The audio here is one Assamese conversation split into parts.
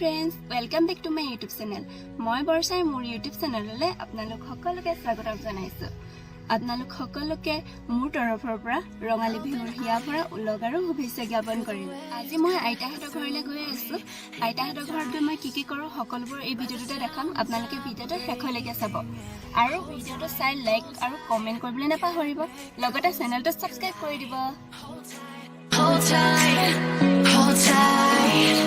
friends, welcome back to my YouTube channel. মই বৰ্ষাই মোৰ YouTube চেনেললৈ আপোনালোক সকলোকে স্বাগতম জনাইছো। আপোনালোক সকলোকে মোৰ তৰফৰ পৰা ৰঙালী বিহুৰ হিয়া ভৰা উলগ আৰু শুভেচ্ছা জ্ঞাপন কৰিলো। আজি মই আইতাহঁতৰ ঘৰলৈ গৈ আছো। আইতাহঁতৰ ঘৰত গৈ মই কি কৰো সকলোবোৰ এই ভিডিঅ'টোতে দেখাম। আপোনালোকে ভিডিঅ'টো শেষলৈকে চাব আৰু ভিডিঅ'টো চাই লাইক আৰু কমেন্ট কৰিবলৈ নাপাহৰিব। লগতে চেনেলটো সাবস্ক্ৰাইব কৰি দিব। Hold tight, hold tight.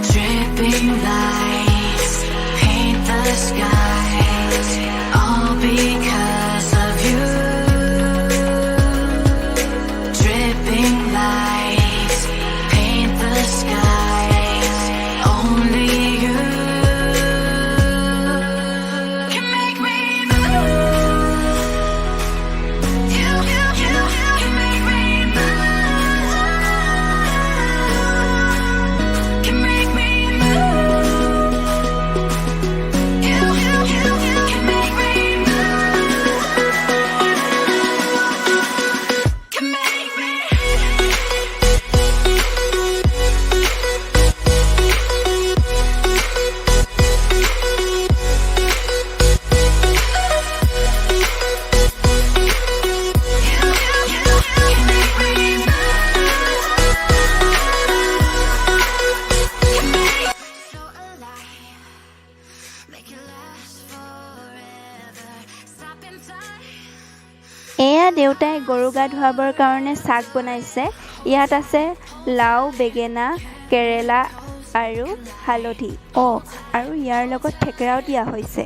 Dripping lights paint the skies, all because of you. Dripping lights paint the skies, only you can make me move. You can make me move. Can make me move. You can make me move. Can make me. এয়া দেউতাই গৰু গা ধুৱাবৰ কাৰণে শাক বনাইছে। ইয়াত আছে লাও, বেঙেনা, কেৰেলা আৰু হালধি। আৰু ইয়াৰ লগত থেকেৰাও দিয়া হৈছে।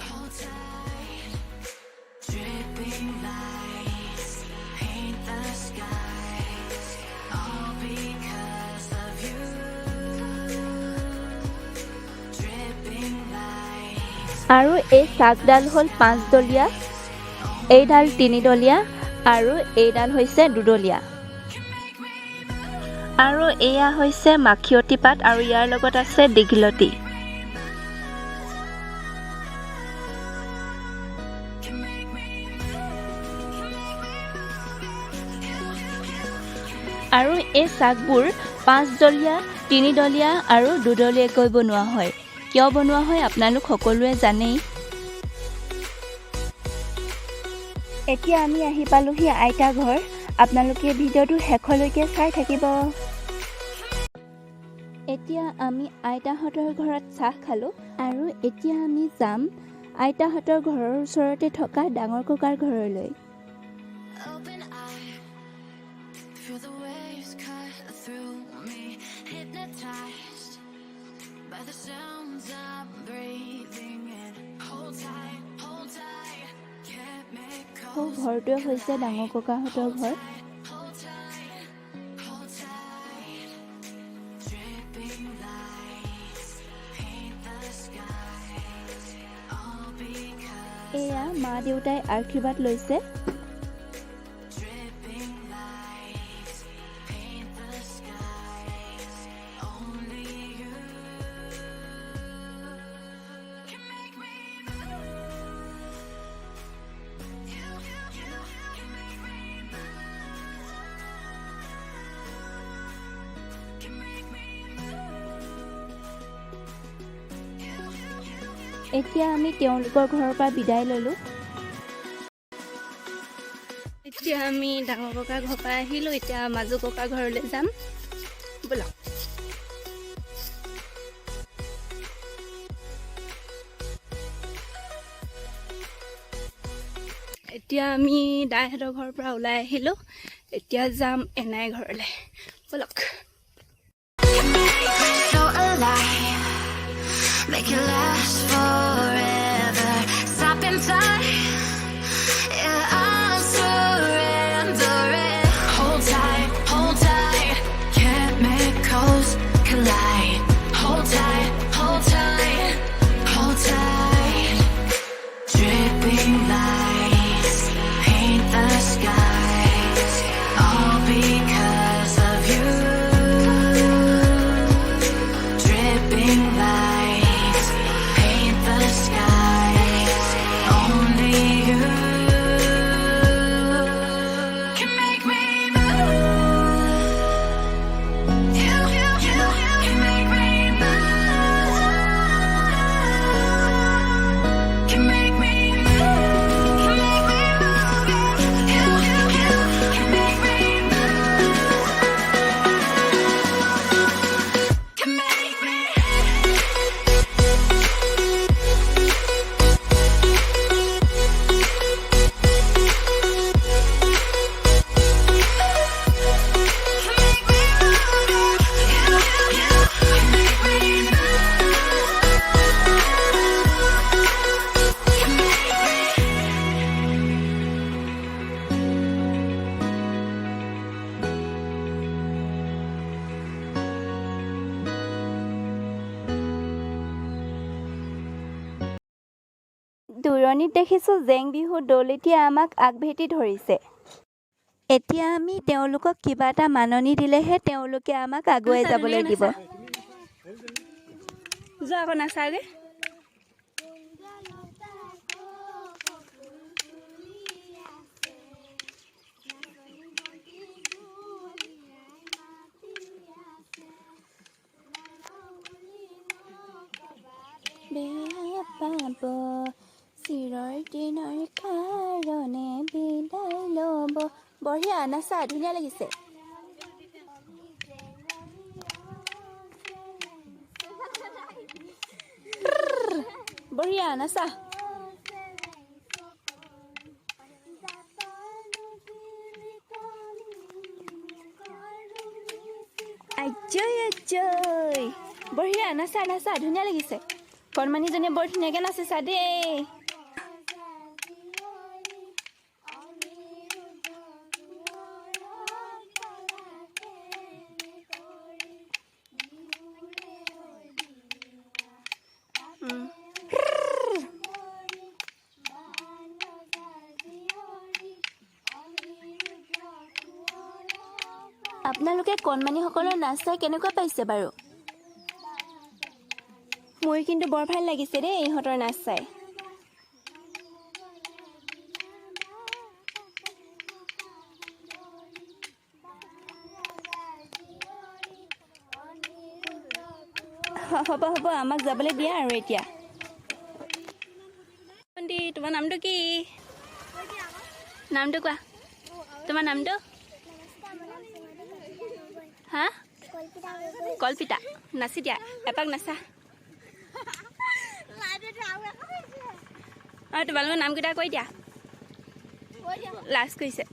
আৰু এই শাকডাল হ'ল 5ডলীয়া, এইডাল 3ডলীয়া আৰু এইডাল হৈছে 2ডলীয়া। আৰু এয়া হৈছে মাখিয়তী পাত আৰু ইয়াৰ লগত আছে দীঘলতি। আৰু এই শাকবোৰ 5ডলীয়া, 3ডলীয়া আৰু 2ডলীয়াকৈ বনোৱা হয়। কিয় বনোৱা হয় আপোনালোক সকলোৱে জানেই। এতিয়া আমি আহি পালোহি আইতা ঘৰ। আপোনালোকে ভিডিঅ'টো শেষলৈকে চাই থাকিব। এতিয়া আমি আইতাহঁতৰ ঘৰত চাহ খালোঁ আৰু এতিয়া আমি যাম আইতাহঁতৰ ঘৰৰ ওচৰতে থকা ডাঙৰ ককাৰ ঘৰলৈ। Open eye, feel the waves cut through me, hypnotized by the sounds I'm breathing in. Hold tight, chemicals. ঘৰটোৱে হৈছে ডাঙৰ ককাহঁতৰ ঘৰ। Hold tight, dripping lights paint the skies, all because এয়া মা দেউতাই আশীৰ্বাদ লৈছে। dripping lights paint the skies, only you can make me move. You can make me move. Can make me move. এতিয়া আমি তেওঁলোকৰ ঘৰৰ পৰা বিদায় ল'লোঁ। এতিয়া আমি ডাঙৰ ককাৰ ঘৰৰ পৰা আহিলোঁ। এতিয়া মাজু ককাৰ ঘৰলৈ যাম ব'লা। এতিয়া আমি দাইহঁতৰ ঘৰৰ পৰা ওলাই আহিলোঁ। এতিয়া যাম এনাই ঘৰলৈ ব'লক। So alive, make it last forever. Stop in time, yeah, I'm surrendering. Hold tight, chemicals collide. Hold tight, hold tight, hold tight. Dripping lights paint the skies, all because of you. Dripping lights paint the skies, only উৰণিত দেখিছোঁ জেং বিহু দল এতিয়া আমাক আগভেটি ধৰিছে। এতিয়া আমি তেওঁলোকক কিবা এটা মাননি দিলেহে তেওঁলোকে আমাক আগুৱাই যাবলৈ দিব। যোৱা আকৌ নাচাগে বেয়া পাব চিৰৰ দিনৰ কাৰণে বিদায় ল'ব। বঢ়িয়া নাচা, ধুনীয়া লাগিছে। বঢ়িয়া নাচা। আজয় আজয় বঢ়িয়া নাচা নাচা, ধুনীয়া লাগিছে। কণমানিজনীয়ে বৰ ধুনীয়াকৈ নাচিছা দেই। আপোনালোকে কণমানিসকলৰ নাচ চাই কেনেকুৱা পাইছে বাৰু? মোৰ কিন্তু বৰ ভাল লাগিছে দেই ইহঁতৰ নাচ চাই। হ'ব হ'ব, আমাক যাবলৈ দিয়া আৰু এতিয়া। তোমাৰ নামটো কি? নামটো কোৱা, তোমাৰ নামটো? হা? কল্পিতা। নাচি দিয়া, এপাক নাচা। তোমালোকৰ নামকেইটা কৈ দিয়া। লাষ্ট কৈছে।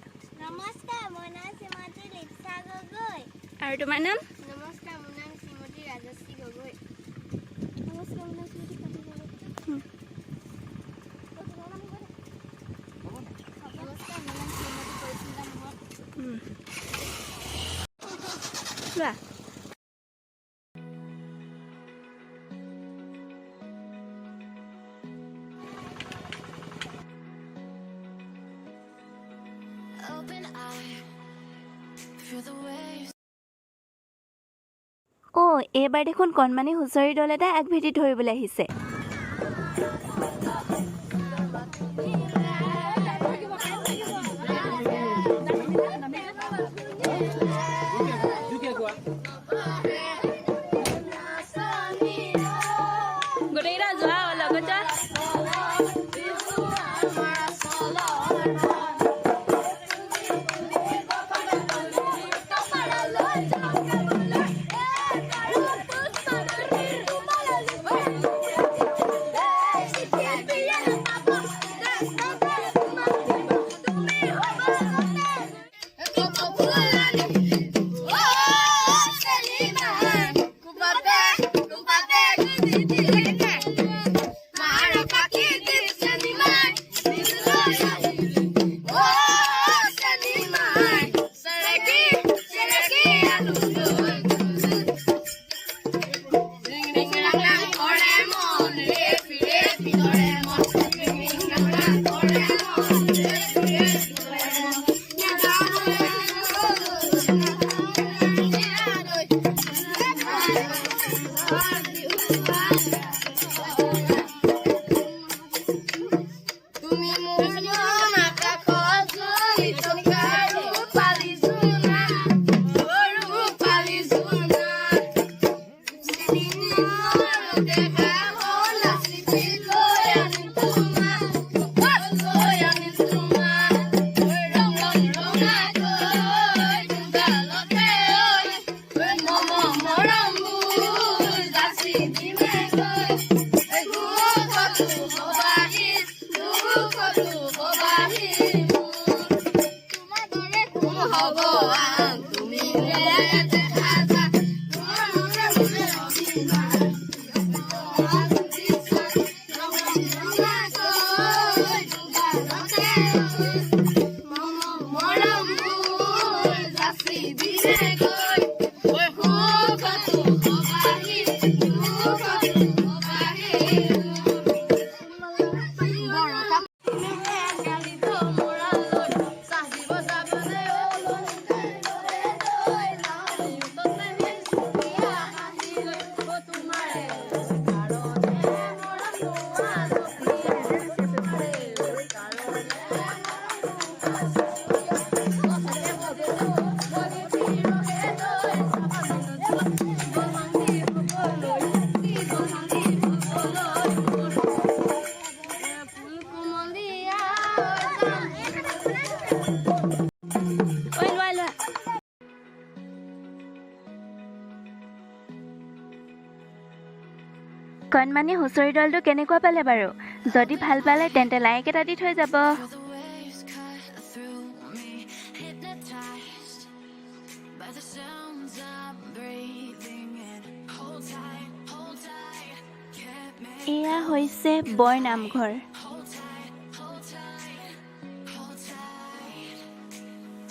নমস্কাৰ, মোৰ নাম শ্ৰীমতী লিপসা গগৈ। আৰু তোমাৰ নাম? নমস্কাৰ, মোৰ নাম শ্ৰীমতী ৰাজশ্ৰী গগৈ। নমস্কাৰ, মোৰ নাম শ্ৰীমতী কাতি গগৈ। নমস্কাৰ, মোৰ নাম শ্ৰীমতী পৰিস্মিতা মহন্ত। লোৱা। Open eye, feel the waves. এইবাৰ দেখোন কণমানি হুঁচৰি দল এটা আগভেটি ধৰিবলৈ আহিছে। গোটেইকেইটা যোৱা লগত যোৱা। কণমানি হুঁচৰি দলটো কেনেকুৱা পালে বাৰু যদি ভাল পালে তেন্তে লাইক এটা দি থৈ যাব Feel the waves cut through me, hypnotized by the sounds I'm breathing in. Hold tight, can't make এয়া হৈছে বৰ নামঘৰ hold tight,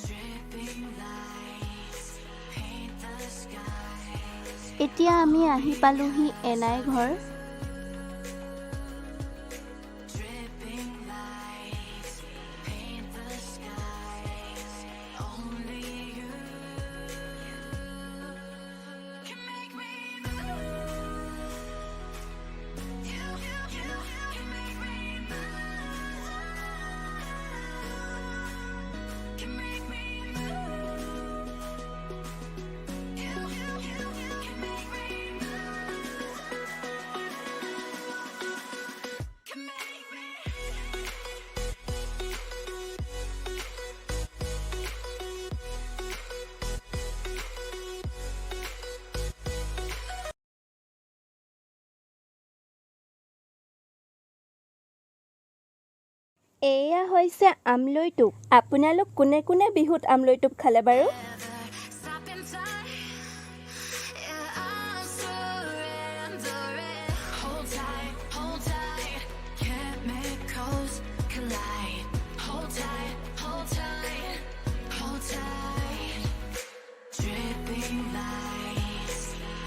dripping lights paint the skies. এতিয়া আমি আহি পালোহি এনাই ঘৰ Dripping lights paint the skies. Only you can make me move. You can make me move. Can make me move. You can make me move. Can make me. এয়া হৈছে আমলৈ টোপ আপোনালোক কোনে কোনে বিহুত আমলৈ টোপ খালে বাৰু Stop in time. Yeah, I'm surrendering. Hold tight, chemicals collide. Hold tight, dripping lights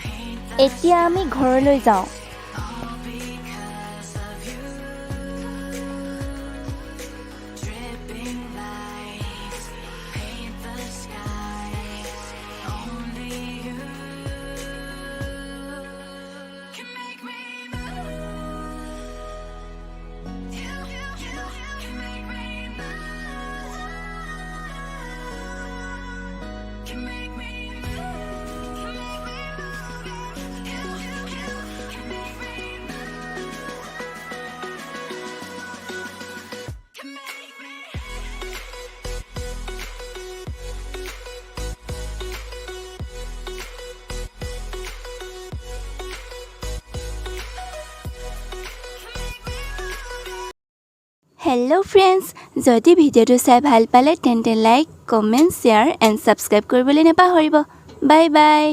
paint the এতিয়া আমি ঘৰলৈ যাওঁ all because of you. Dripping lights paint the skies. Only you can make me move. You can make me move. Can make me move. Can make me move. You can make me move. Can make me. Hello' friends যদি ভিডিঅ'টো চাই ভাল পালে তেন্তে like comment share and subscribe কৰিবলৈ নাপাহৰিব বাই বাই